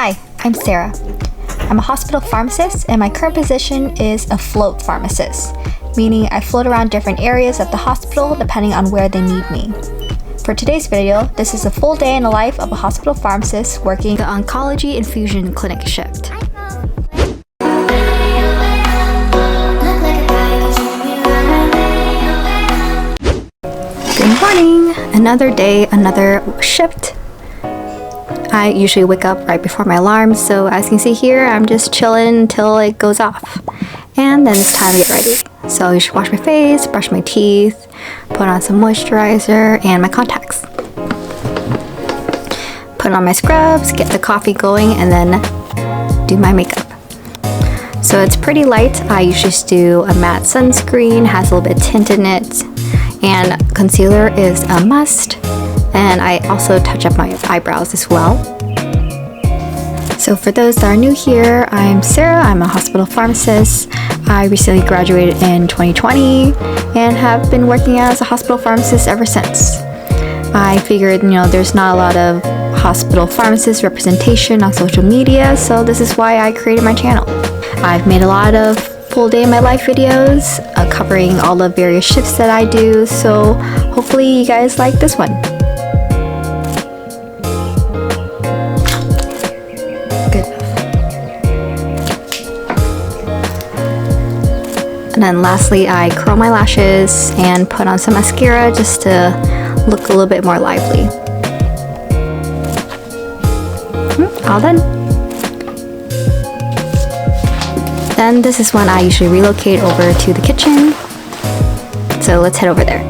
Hi, I'm Sarah. I'm a hospital pharmacist and my current position is a float pharmacist, meaning I float around different areas at the hospital depending on where they need me. For today's video, this is a full day in the life of a hospital pharmacist working the Oncology Infusion Clinic shift. Good morning! Another day, another shift. I usually wake up right before my alarm, so as you can see here, I'm just chilling until it goes off. And then it's time to get ready. So I usually wash my face, brush my teeth, put on some moisturizer and my contacts. Put on my scrubs, get the coffee going, and then do my makeup. So it's pretty light. I usually just do a matte sunscreen, has a little bit of tint in it, and concealer is a must. And I also touch up my eyebrows as well. So for those that are new here, I'm Sarah. I'm a hospital pharmacist. I recently graduated in 2020 and have been working as a hospital pharmacist ever since. I figured, there's not a lot of hospital pharmacist representation on social media, so this is why I created my channel. I've made a lot of full day in my life videos covering all the various shifts that I do, so hopefully you guys like this one. And then lastly, I curl my lashes and put on some mascara just to look a little bit more lively. All done. Then this is when I usually relocate over to the kitchen. So let's head over there.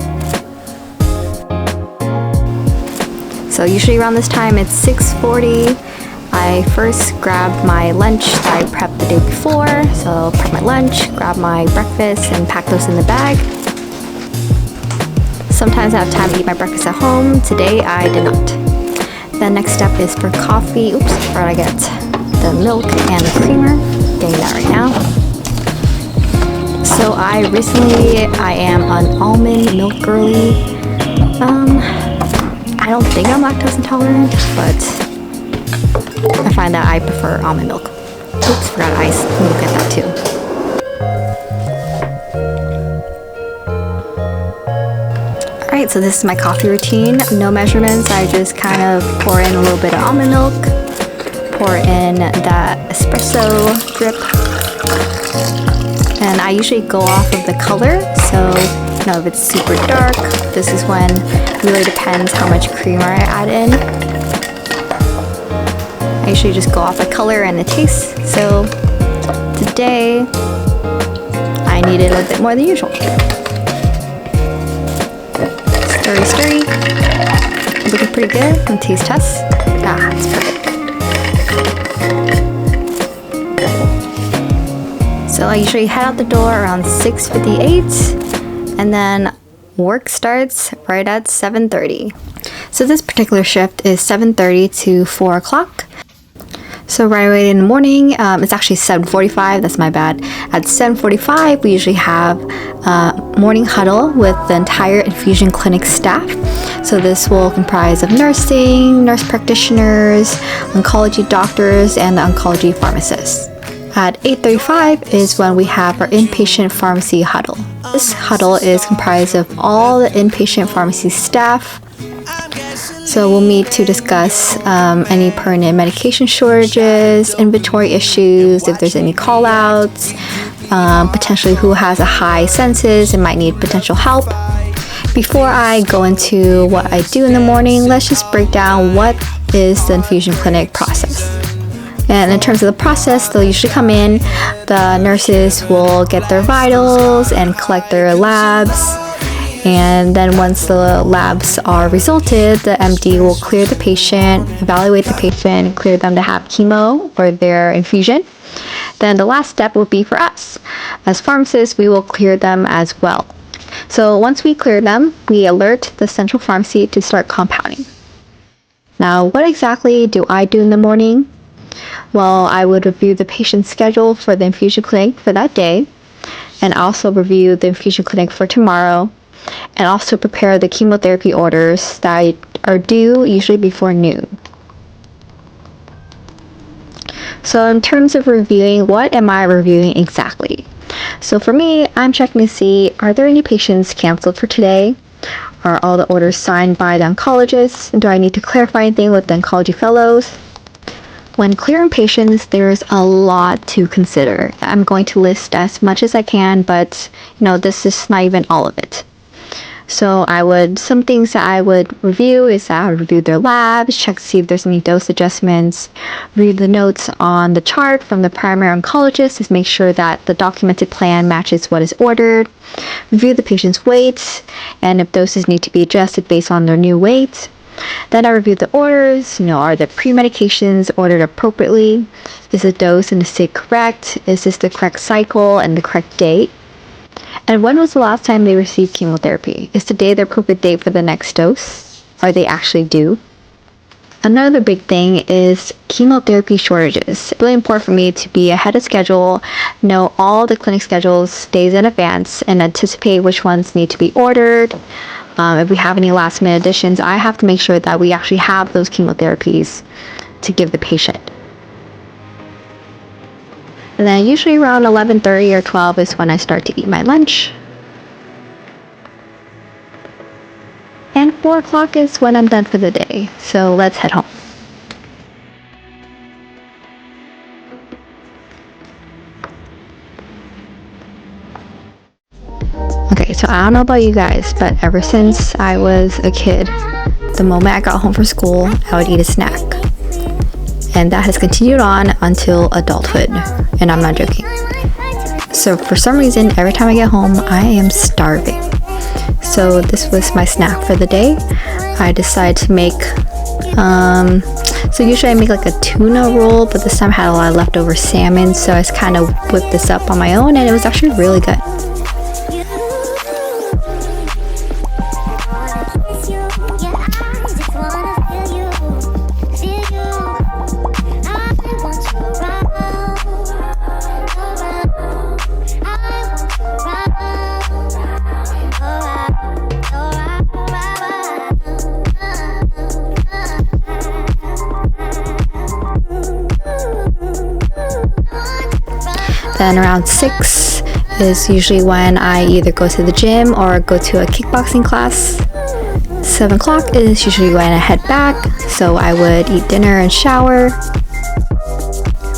So usually around this time it's 6:40. I first grab my lunch that I prepped the day before, so prep my lunch, grab my breakfast, and pack those in the bag. Sometimes I have time to eat my breakfast at home. Today I did not. The next step is for coffee. Oops, where did I get the milk and the creamer? Getting that right now. So I am an almond milk girly. I don't think I'm lactose intolerant, but I find that I prefer almond milk. Oops, forgot ice. Let me look at that too. Alright, so this is my coffee routine. No measurements. I just kind of pour in a little bit of almond milk, pour in that espresso drip, and I usually go off of the color. So, if it's super dark, this is when it really depends how much creamer I add in. I usually just go off the color and the taste, so today I needed a little bit more than usual. Stirry. Looking pretty good. And taste test. It's perfect. So I usually head out the door around 6:58, and then work starts right at 7:30. So this particular shift is 7:30 to 4 o'clock. So right away in the morning, it's actually 7:45, that's my bad. At 7:45, we usually have a morning huddle with the entire infusion clinic staff. So this will comprise of nursing, nurse practitioners, oncology doctors, and the oncology pharmacists. At 8:35 is when we have our inpatient pharmacy huddle. This huddle is comprised of all the inpatient pharmacy staff. So we'll meet to discuss any permanent medication shortages, inventory issues, if there's any call-outs, potentially who has a high census and might need potential help. Before I go into what I do in the morning, let's just break down what is the infusion clinic process. And in terms of the process, they'll usually come in, the nurses will get their vitals and collect their labs. And then once the labs are resulted, the MD will clear the patient, evaluate the patient, and clear them to have chemo or their infusion. Then the last step will be for us. As pharmacists, we will clear them as well. So once we clear them, we alert the central pharmacy to start compounding. Now, what exactly do I do in the morning? Well, I would review the patient's schedule for the infusion clinic for that day, and also review the infusion clinic for tomorrow, and also prepare the chemotherapy orders that are due usually before noon. So in terms of reviewing, what am I reviewing exactly? So for me, I'm checking to see, are there any patients canceled for today? Are all the orders signed by the oncologist? Do I need to clarify anything with the oncology fellows? When clearing patients, there's a lot to consider. I'm going to list as much as I can, but this is not even all of it. So some things that I would review is that I would review their labs, check to see if there's any dose adjustments, read the notes on the chart from the primary oncologist to make sure that the documented plan matches what is ordered, review the patient's weight, and if doses need to be adjusted based on their new weight. Then I review the orders, are the pre-medications ordered appropriately? Is the dose and the sig correct? Is this the correct cycle and the correct date? And when was the last time they received chemotherapy? Is today the appropriate date for the next dose? Are they actually due? Another big thing is chemotherapy shortages. It's really important for me to be ahead of schedule, know all the clinic schedules days in advance, and anticipate which ones need to be ordered. If we have any last minute additions, I have to make sure that we actually have those chemotherapies to give the patient. And then usually around 11:30 or 12 is when I start to eat my lunch. And 4 o'clock is when I'm done for the day. So let's head home. Okay, so I don't know about you guys, but ever since I was a kid, the moment I got home from school, I would eat a snack. And that has continued on until adulthood, and I'm not joking. So for some reason, every time I get home, I am starving. So this was my snack for the day. I decided to make, so usually I make like a tuna roll, but this time I had a lot of leftover salmon, so I just kind of whipped this up on my own, and it was actually really good. Then around 6 is usually when I either go to the gym or go to a kickboxing class. 7 o'clock is usually when I head back, so I would eat dinner and shower.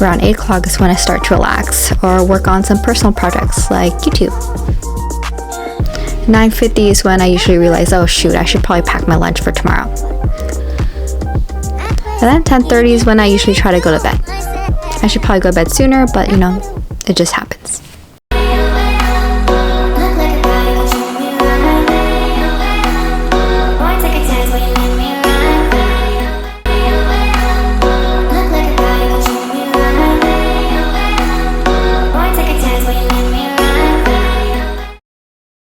Around 8 o'clock is when I start to relax or work on some personal projects like YouTube. 9:50 is when I usually realize, oh shoot, I should probably pack my lunch for tomorrow. And then 10:30 is when I usually try to go to bed. I should probably go to bed sooner, but it just happens.